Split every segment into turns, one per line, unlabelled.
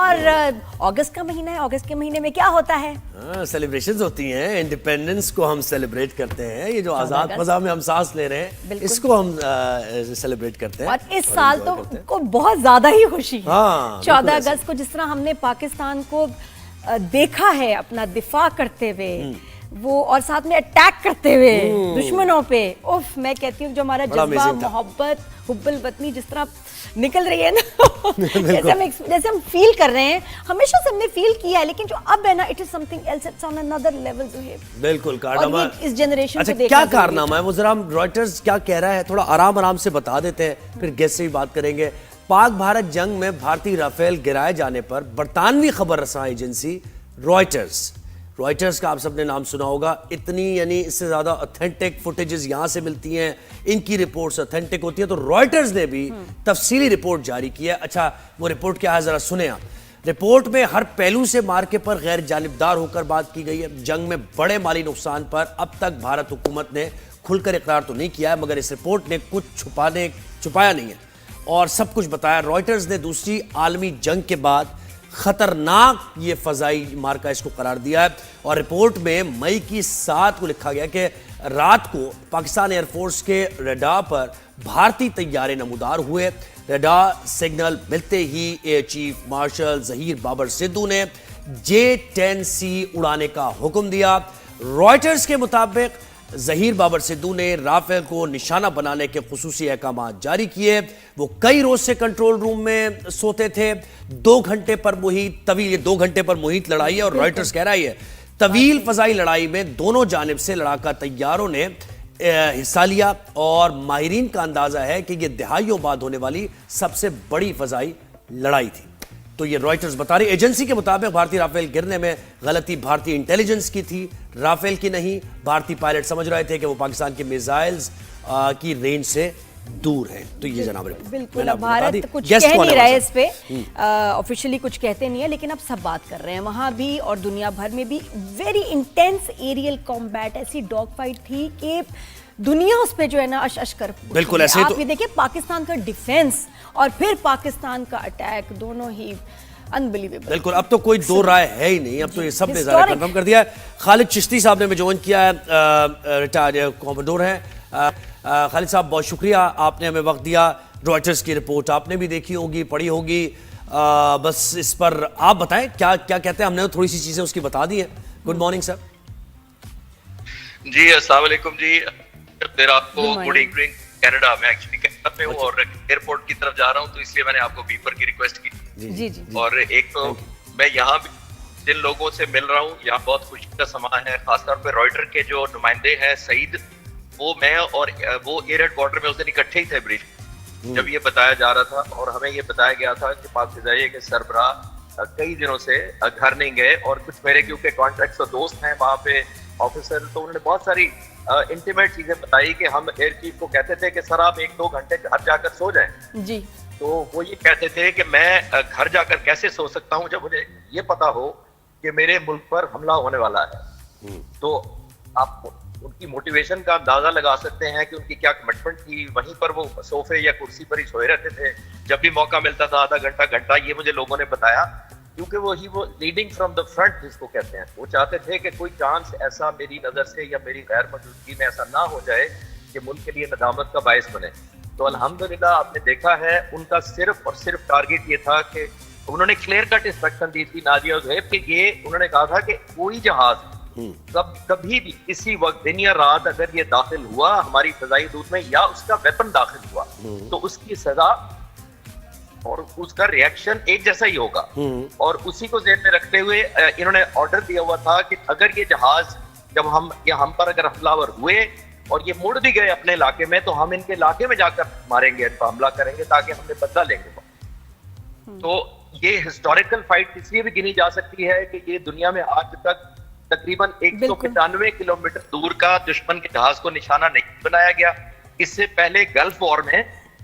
اور اگست کا مہینہ ہے, اگست کے مہینے میں کیا ہوتا ہے؟
سیلیبریشنز ہوتی ہیں, انڈیپینڈنس کو ہم سیلیبریٹ کرتے ہیں, یہ جو آزاد فضا میں ہم سانس لے رہے ہیں اس کو ہم سیلیبریٹ کرتے ہیں.
اور اس سال تو کو بہت زیادہ ہی خوشی ہے 14 اگست کو, جس طرح ہم نے پاکستان کو دیکھا ہے اپنا دفاع کرتے ہوئے, وہ اور ساتھ میں اٹیک کرتے ہوئے دشمنوں پہ. اوف, میں کہتی ہوں جو ہمارا جذبہ محبت حب الوطنی جس طرح نکل رہی ہے نا, جیسے ہم فیل کر رہے ہیں, ہمیشہ سے ہم نے فیل کیا ہے, لیکن جو اب ہے نا, it is something else, it's on another level. جو ہے
بالکل کارنامہ
اس جنریشن کو
دیکھنا. کیا کارنامہ ہے وہ ذرا ہم رائٹرز کیا کہہ رہا ہے تھوڑا آرام آرام سے بتا دیتے ہیں, پھر گیسٹ سے بھی بات کریں گے. پاک بھارت جنگ میں بھارتی رافیل گرائے جانے پر برطانوی خبر رساں ایجنسی رائٹرز کا آپ سب نے نام سنا ہوگا. اتنی یعنی اس سے زیادہ اوتھینٹک فوٹیجز یہاں سے ملتی ہیں, ان کی رپورٹس اوتھینٹک ہوتی ہیں, تو رائٹرز نے بھی تفصیلی رپورٹ جاری کی ہے. اچھا وہ رپورٹ کیا ہے ذرا سنیں آپ. رپورٹ میں ہر پہلو سے مارکے پر غیر جانبدار ہو کر بات کی گئی ہے. جنگ میں بڑے مالی نقصان پر اب تک بھارت حکومت نے کھل کر اقرار تو نہیں کیا ہے, مگر اس رپورٹ نے کچھ چھپایا نہیں ہے اور سب کچھ بتایا. رائٹرز نے دوسری عالمی جنگ کے بعد خطرناک یہ فضائی مارکہ اس کو قرار دیا ہے, اور رپورٹ میں مئی کی 7 کو لکھا گیا کہ رات کو پاکستان ایئر فورس کے ریڈار پر بھارتی طیارے نمودار ہوئے. ریڈار سگنل ملتے ہی air chief marshal Zaheer Babar Sidhu نے J-10C اڑانے کا حکم دیا. رائٹرز کے مطابق ظہیر بابر سدھو نے رافیل کو نشانہ بنانے کے خصوصی احکامات جاری کیے. وہ کئی روز سے کنٹرول روم میں سوتے تھے. 2 گھنٹے پر محیط لڑائی ہے, اور رائٹرز کہہ رہا ہے طویل فضائی لڑائی میں دونوں جانب سے لڑاکا طیاروں نے حصہ لیا, اور ماہرین کا اندازہ ہے کہ یہ دہائیوں بعد ہونے والی سب سے بڑی فضائی لڑائی تھی. تو یہ رائٹرز بتا رہی. ایجنسی کے مطابق بھارتی رافیل گرنے میں غلطی بھارتی انٹیلیجنس کی تھی, رافیل کی نہیں. بھارتی پائلٹ سمجھ رہے تھے کہ وہ پاکستان کے میزائلز کی رینج سے دور ہیں. تو یہ جناب
بالکل بھارت کچھ کہہ نہیں رہے اس پہ, آفیشلی کچھ کہتے نہیں ہیں, لیکن اب سب بات کر رہے ہیں. وہاں بھی اور دنیا بھر میں بھی ویری انٹینس ایریل کمبیٹ, ایسی ڈاگ فائٹ تھی کہ دنیا اس پہ جو ہے نا اش کر.
بالکل ایسے
آپ یہ دیکھیں پاکستان کا ڈیفینس اور پھر پاکستان کا اٹیک, دونوں ہی انبلیویبل.
بالکل, اب تو کوئی دو رائے ہے ہی نہیں, اب تو یہ سب نے ظاہر کنفرم کر دیا ہے. خالد چشتی صاحب نے جوائن کیا ہے, ریٹائرڈ کومڈور ہیں. خالد صاحب بہت شکریہ, آپ نے ہمیں وقت دیا. رائٹرز کی رپورٹ آپ نے بھی دیکھی ہوگی, پڑھی ہوگی, بس اس پر آپ بتائیں کیا کہتے ہیں. ہم نے تھوڑی سی چیزیں اس کی بتا دی ہیں. Good morning sir.
جی السلام علیکم. جی پھر آپ کو گڈ ایوننگ. کینیڈا میں ایکچولی کینیڈا میں ہوں اور ایئرپورٹ کی طرف جا رہا ہوں, تو اس لیے میں نے آپ کو بیپر کی ریکویسٹ کی.
جی جی.
اور ایک تو میں یہاں بھی جن لوگوں سے مل رہا ہوں, یہاں بہت خوشی کا سما ہے. خاص طور پہ رائٹر کے جو نمائندے ہیں سعید, وہ میں اور وہ ایئر ہیڈ کوارٹر میں اس دن اکٹھے ہی تھے بریف جب یہ بتایا جا رہا تھا, اور ہمیں یہ بتایا گیا تھا کہ پاک فضائیہ کے سربراہ کئی دنوں سے گھر نہیں گئے, اور کچھ میرے کیونکہ کانٹیکٹس اور دوست ہیں وہاں پہ آفیسر, تو انہوں نے بہت ساری انٹیمیٹ چیزیں بتائی کہ ہم ایئر چیف کو کہتے تھے کہ سر آپ 1-2 گھنٹے گھر جا کر سو جائیں. جی. تو وہ یہ کہتے تھے کہ میں گھر جا کر کیسے سو سکتا ہوں جب مجھے یہ پتا ہو کہ میرے ملک پر حملہ ہونے والا ہے. تو آپ ان کی موٹیویشن کا اندازہ لگا سکتے ہیں کہ ان کی کیا کمٹمنٹ تھی. وہیں پر وہ صوفے یا کرسی پر ہی سوئے رہتے تھے جب بھی موقع ملتا تھا, آدھا گھنٹہ. یہ مجھے لوگوں نے بتایا, کیونکہ وہ لیڈنگ فرام دا فرنٹ جس کو کہتے ہیں. وہ چاہتے تھے کہ کوئی چانس ایسا میری نظر سے یا میری غیر موجودگی میں ایسا نہ ہو جائے کہ ملک کے لیے ندامت کا باعث بنے. تو الحمدللہ آپ نے دیکھا ہے ان کا صرف اور صرف ٹارگیٹ یہ تھا کہ انہوں نے کلیئر کٹ انسٹرکشن دی تھی نازیہ زہیب کہ یہ انہوں نے کہا تھا کہ کوئی جہاز کبھی بھی کسی وقت دن یا رات اگر یہ داخل ہوا ہماری فضائی حدود میں یا اس کا ویپن داخل ہوا تو اس کی سزا اور اس کا ری ایکشن ایک جیسا ہی ہوگا. اور اسی کو ذہن میں رکھتے ہوئے انہوں نے آرڈر دیا ہوا تھا کہ اگر یہ جہاز جب ہم پر اگر حملہ آور ہوئے اور یہ مڑ بھی گئے اپنے علاقے میں تو ہم ان کے علاقے میں جا کر ماریں گے, ان پر حملہ کریں گے تاکہ ہم نے بدلہ لیں گے. تو یہ ہسٹوریکل فائٹ اس لیے بھی گنی جا سکتی ہے کہ یہ دنیا میں آج تک تقریباً 195 کلومیٹر دور کا دشمن کے جہاز کو نشانہ نہیں بنایا گیا. اس سے پہلے گلف وار میں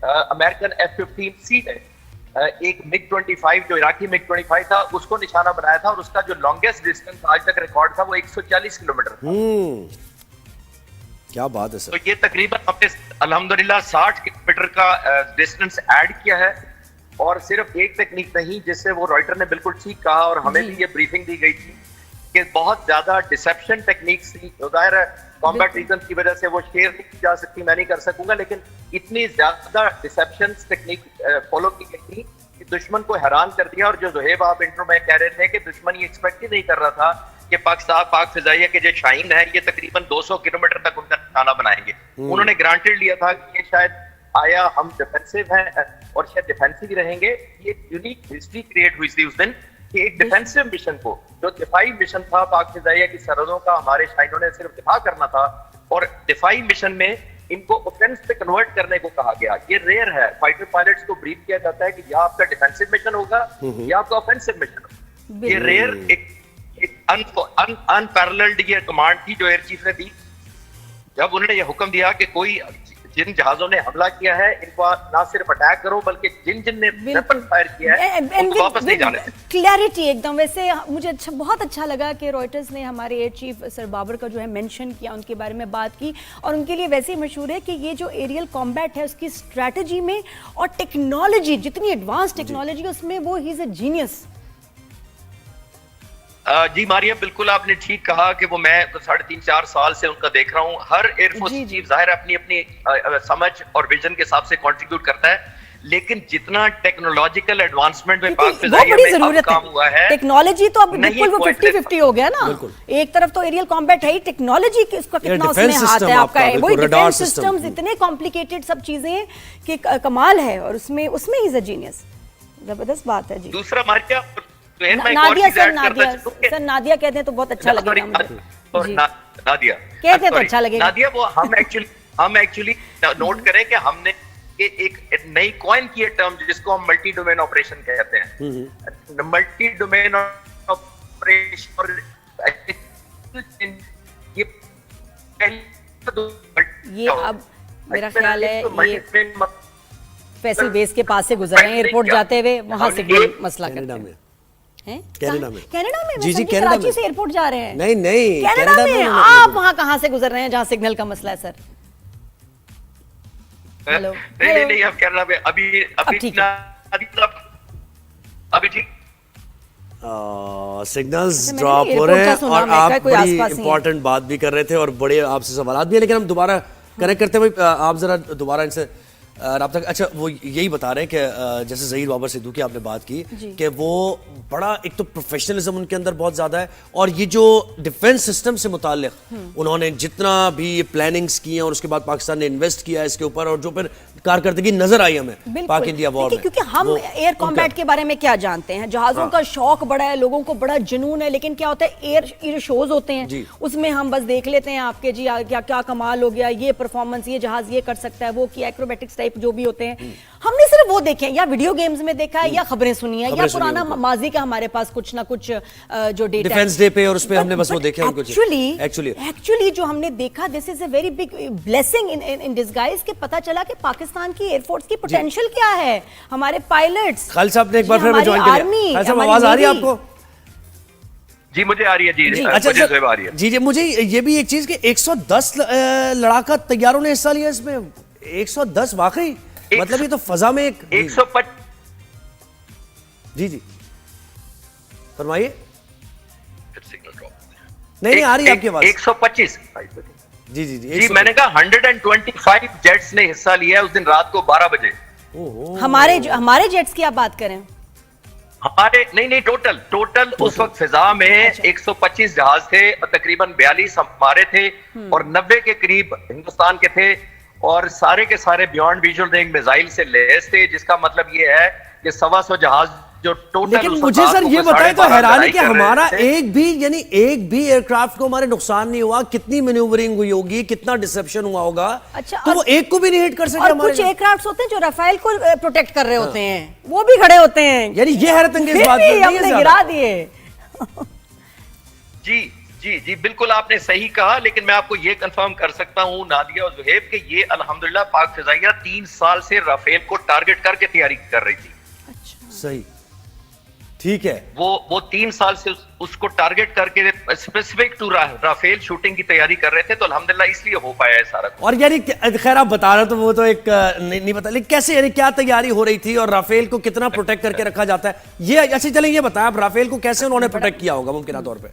امریکن F-15C نے ایک MiG-25 جو عراقی MiG-25 تھا اس کو نشانہ بنایا تھا, اور اس کا جو لانگیسٹ ڈسٹینس آج تک ریکارڈ تھا وہ 140 کلومیٹر تھا.
کیا بات ہے سر.
تو یہ تقریباً ہم نے الحمدللہ 60 کلومیٹر کا ڈسٹینس ایڈ کیا ہے. اور صرف ایک تکنیک نہیں جس سے وہ رائٹر نے بالکل ٹھیک کہا اور ہمیں بھی یہ بریفنگ دی گئی تھی کہ بہت زیادہ ڈسیپشن ٹیکنیکس تھی. ظاہر ہے کمبیٹ ریزن کی وجہ سے وہ شیئر نہیں کی جا سکتی, میں نہیں کر سکوں گا, لیکن اتنی زیادہ ڈسیپشن ٹیکنیک فالو کی گئی تھی کہ دشمن کو حیران کر دیا. اور جو زہیب آپ انٹرو میں کہہ رہے تھے کہ دشمن یہ ایکسپیکٹ ہی نہیں کر رہا تھا کہ پاک فضائیہ کے جو شاہین ہے یہ تقریباً 200 کلومیٹر تک ان کا نشانہ بنائیں گے. انہوں نے گرانٹیڈ لیا تھا کہ یہ شاید آیا ہم ڈیفینسو ہیں اور شاید ڈیفینسو ہی رہیں گے. یہ یونیک ہسٹری کریٹ ہوئی تھی اس دن کہ ایک ڈیفینسو مشن کو, جو دفاعی مشن تھا پاک فضائیہ کی سرحدوں کا, ہمارے شاہینوں نے صرف دفاع کرنا تھا, اور دفاعی مشن میں ان کو اوفینس پہ کنورٹ کرنے کو کہا گیا. یہ ریئر ہے, فائٹر پائلٹس کو بریف کیا جاتا ہے کہ یا آپ کا ڈیفینسو مشن ہوگا یا آپ کا اوفینسو مشن ہوگا. یہ ریئر ایک انپیرللڈ یہ کمانڈ تھی جو ایئر چیف نے دی جب انہوں نے یہ حکم دیا کہ کوئی جن جہازوں نے حملہ کیا ہے ان کو نہ صرف اٹیک کرو بلکہ جن نے ویپن فائر کیا ہے ان کو واپس نہیں جانے.
کلیئرٹی ایک دم. ویسے مجھے بہت اچھا لگا کہ رائٹرز نے ہمارے ایئر چیف سر بابر کا جو ہے مینشن کیا, ان کے بارے میں بات کی, اور ان کے لیے ویسے ہی مشہور ہے کہ یہ جو ایریل کمبیٹ ہے اس کی اسٹریٹجی میں اور ٹیکنالوجی, جتنی ایڈوانس ٹیکنالوجی اس میں, وہ ہی از اے جینیس.
جی ماریا بالکل آپ نے ٹھیک کہا کہ وہ میں 3.5-4 سال سے ان کا دیکھ رہا ہوں. ہر ایئر فورس چیف ظاہر اپنی اپنی سمجھ اور ویژن کے حساب سے کنٹریبیوٹ کرتا ہے, لیکن جتنا ٹیکنالوجیکل ایڈوانسمنٹ میں پاک فضائیہ میں کام ہوا ہے,
ٹیکنالوجی تو اب بالکل وہ 50-50 ہو گیا نا. ایک طرف تو ایریل کمبیٹ ہے ہی, ٹیکنالوجی اس کا کتنا اس میں ہاتھ ہے آپ کا, وہی ڈیفینس سسٹمز اتنے کمپلیکیٹڈ سب چیزیں ہیں کہ کمال ہے, اور اس میں ہی از اے جینیس. زبردست بات ہے. جی
دوسرا ماریا
نادیہ سر نادیہ کہتے ہیں تو بہت اچھا لگے گا.
نادیہ
کہتے ہیں تو اچھا لگے گا.
نادیہ وہ ہم ایکچولی نوٹ کریں کہ ہم نے ایک نئی کوائن کی ٹرم جس کو ہم ملٹی ڈومین آپریشن کہتے ہیں. ملٹی ڈومین آپریشن
یہ اب میرا خیال ہے یہ فیصل بیس کے پاس سے گزر رہے ہیں ایئرپورٹ جاتے ہوئے, وہاں سے مسئلہ کرتے ہیں.
کینیڈا میں
جی جی کراچی سے ایئرپورٹ جا رہے ہیں.
نہیں
کینیڈا میں آپ وہاں کہاں سے گزر رہے ہیں جہاں سگنل کا مسئلہ ہے سر؟ ہیلو
نہیں اب کینیڈا میں ابھی ٹھیک
سگنلز ڈراپ ہو رہے ہیں, اور آپ بڑی امپورٹنٹ بات بھی کر رہے تھے اور بڑے آپ سے سوالات بھی ہیں, لیکن ہم دوبارہ کنیکٹ کرتے ہوئے آپ ذرا دوبارہ ان سے رابطہ. اچھا وہ یہی بتا رہے ہیں کہ جیسے ظہیر بابر سدھو کی آپ نے بات کی کہ وہ بڑا ایک تو پروفیشنلزم ان کے اندر بہت زیادہ ہے, اور یہ جو ڈیفنس سسٹم سے متعلق انہوں نے جتنا بھی یہ پلاننگز کی ہیں اور اس کے بعد پاکستان نے انویسٹ کیا ہے اس کے اوپر, اور جو پھر کارکردگی نظر آئی ہمیں پاک انڈیا وار میں,
کیونکہ ہم ایئر کمبیٹ کے بارے میں کیا جانتے ہیں, جہازوں کا شوق بڑا ہے, لوگوں کو بڑا جنون ہے, لیکن کیا ہوتا ہے ایئر شوز ہوتے ہیں اس میں ہم بس دیکھ لیتے ہیں آپ کے جی کیا کمال ہو گیا, یہ پرفارمنس, یہ جہاز یہ کر سکتا ہے, وہ کیا ایکروبیٹکس ٹائپ جو بھی ہوتے ہیں, ہم نے صرف وہ دیکھے یا ویڈیو گیمز میں دیکھا ہے یا خبریں سنی ہیں یا پرانا ماضی کا ہمارے پاس کچھ نہ کچھ جو ڈیٹا
ڈیفنس ڈے پہ اور اس پہ ہم نے بس وہ دیکھے ہیں کچھ.
ایکچولی جو ہم نے دیکھا this is a very big blessing in disguise کہ پتہ چلا کہ پاکستان کی ایئر فورس کی پوٹینشیل کیا ہے, ہمارے پائلٹس.
خالد صاحب نے ایک بار پھر ہمیں جوائن کیا. خالد صاحب آواز آ رہی ہے آپ کو؟
جی مجھے آ رہی ہے. جی
جی مجھے یہ بھی ایک چیز کہ 110 لڑاکا طیاروں نے حصہ لیا اس میں. 110 واقعی مطلب یہ تو فضا میں ایک
105.
جی فرمائیے. نہیں آ رہی ہے آپ کی آواز.
125.
جی
میں نے کہا 125 جیٹس نے حصہ لیا اس دن رات کو 12 بجے.
ہمارے جیٹس کی آپ بات کریں؟
ہمارے نہیں ٹوٹل اس وقت فضا میں 125 جہاز تھے, تقریباً 42 ہمارے تھے اور 90 کے قریب ہندوستان کے تھے, اور سارے کے سارے بیونڈ ویژول رینج میزائل سے لیس تھے, جس کا مطلب یہ ہے کہ 125 جہاز جو ٹوٹل.
لیکن مجھے سر یہ بتائیں تو حیران ہے کہ ہمارا ایک بھی ایئر کرافٹ کو ہمارے نقصان نہیں ہوا, کتنی مینیورنگ ہوئی ہوگی, کتنا ڈسپشن ہوا ہوگا, تو وہ ایک کو بھی نہیں ہٹ کر سکے.
اور کچھ ایئر کرافٹس ہوتے ہیں جو رافیل کو پروٹیکٹ کر رہے ہوتے ہیں, وہ بھی کھڑے ہوتے ہیں,
یعنی یہ حیرت انگیز بات ہے,
ہم نے گرا دیے.
جی بالکل آپ نے صحیح کہا, لیکن میں آپ کو یہ کنفرم کر سکتا ہوں نادیہ اور زہیب کہ یہ الحمدللہ پاک فضائیہ 3 سال سے رافیل کو ٹارگٹ کر کے تیاری کر رہی تھی.
صحیح ٹھیک ہے,
وہ 3 سال سے اس کو ٹارگٹ کر کے اسپیسیفک ٹو رافیل شوٹنگ کی تیاری کر رہے تھے, تو الحمدللہ اس لیے ہو پایا ہے سارا.
اور یعنی خیر آپ بتا رہے تو وہ تو ایک نہیں پتا, لیکن کیسے یعنی کیا تیاری ہو رہی تھی اور رافیل کو کتنا پروٹیکٹ کر کے رکھا جاتا ہے یہ اچھا چلیں یہ بتائیں آپ رافیل کو کیسے انہوں نے پروٹیکٹ کیا ہوگا ممکنہ طور پہ؟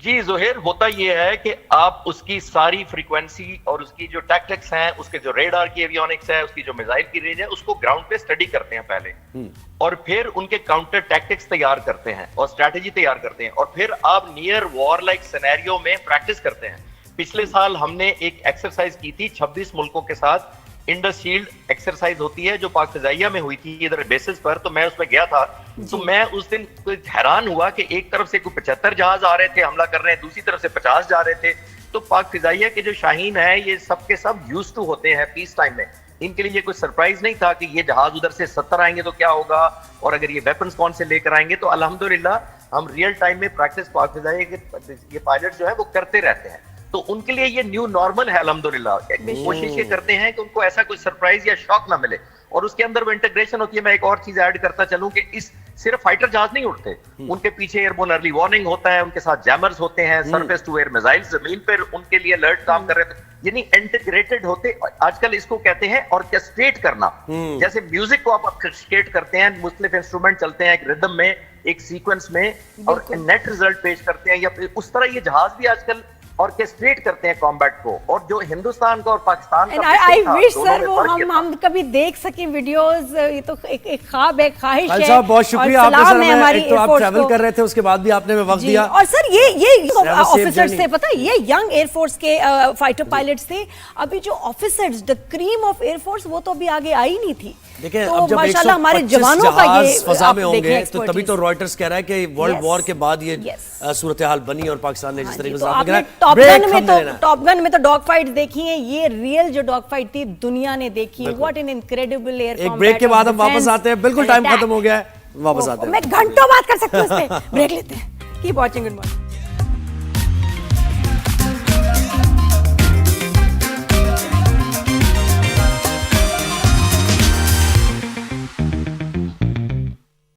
جی زہیر, ہوتا یہ ہے کہ آپ اس کی ساری فریکوینسی اور اس کی جو ٹیکٹکس ہیں, اس کے جو ریڈار کی ایویونکس ہے, اس کی جو میزائل کی رینج ہے, اس کو گراؤنڈ پہ اسٹڈی کرتے ہیں پہلے, اور پھر ان کے کاؤنٹر ٹیکٹکس تیار کرتے ہیں اور اسٹریٹجی تیار کرتے ہیں, اور پھر آپ نیئر وار لائک سینیریو میں پریکٹس کرتے ہیں. پچھلے سال ہم نے ایک ایکسرسائز کی تھی 26 ملکوں کے ساتھ, انڈس شیلڈ ایکسرسائز ہوتی ہے جو پاک فضائیہ میں ہوئی تھی ادھر بیسز پر, تو میں اس میں گیا تھا. تو میں اس دن حیران ہوا کہ ایک طرف سے کوئی 75 جہاز آ رہے تھے حملہ کر رہے ہیں, دوسری طرف سے 50 جا رہے تھے. تو پاک فضائیہ کے جو شاہین ہے یہ سب کے سب یوز ٹو ہوتے ہیں پیس ٹائم میں, ان کے لیے یہ کوئی سرپرائز نہیں تھا کہ یہ جہاز ادھر سے 70 آئیں گے تو کیا ہوگا, اور اگر یہ ویپنز کون سے لے کر آئیں گے. تو الحمدللہ ہم ریئل ٹائم میں پریکٹس پاک فضائیہ کے یہ پائلٹ جو ہے وہ کرتے رہتے ہیں, تو ان کے لیے یہ نیو نارمل ہے الحمدللہ. کوشش یہ کرتے ہیں کہ ان کو ایسا کوئی سرپرائز یا شاک نہ ملے, اور اس کے اندر وہ انٹیگریشن ہوتی ہے. میں ایک اور چیز ایڈ کرتا چلوں کہ اس صرف فائٹر جہاز نہیں اٹھتے, ان کے پیچھے ایئربورن ارلی وارننگ ہوتا ہے, ان کے ساتھ جیمرز ہوتے ہیں, سرفیس ٹو ایئر میزائل زمین پر ان کے لیے الرٹ کام کر رہے تھے, یعنی انٹیگریٹڈ ہوتے. آج کل اس کو کہتے ہیں آرکیسٹریٹ کرنا, جیسے میوزک کو آپ آرکیسٹریٹ کرتے ہیں, مختلف انسٹرومنٹ چلتے ہیں ایک ردم میں, ایک سیکوینس میں, اور نیٹ ریزلٹ پیش کرتے ہیں, یا اس طرح یہ جہاز بھی آج کل آرکیسٹریٹ کرتے ہیں کمبیٹ کو. اور جو ہندوستان کا اور پاکستان کا
I wish sir وہ ہم کبھی دیکھ سکیں ویڈیوز, یہ تو ایک خواب ہے, خواہش ہے.
صاحب بہت شکریہ آپ نے سر, ایک تو آپ ٹریول کر رہے تھے اس کے بعد بھی آپ نے وقت دیا.
اور سر یہ آفیسرز تھے, پتہ یہ ینگ ایئر فورس کے فائٹر پائلٹس تھے. ابھی جو officers the cream of air force وہ تو ابھی آگے آئی نہیں تھی.
دیکھیں اب جب 125 جہاز فضا میں ہوں گے تو تبھی تو رائٹرز کہہ رہا ہے کہ ورلڈ وار کے بعد یہ صورتحال بنی, اور پاکستان نے جس طریقے سے
ٹاپ گن میں تو ڈاگ فائٹ دیکھی ہیں, یہ ریئل جو ڈاگ فائٹ تھی دنیا نے دیکھی. What an incredible air combat.
ایک بریک کے بعد ہم واپس آتے ہیں, بالکل ٹائم ختم ہو گیا ہے, واپس آتے ہیں.
میں گھنٹوں بات کر سکتی ہوں اس پہ, بریک لیتے ہیں. Keep watching. Good morning.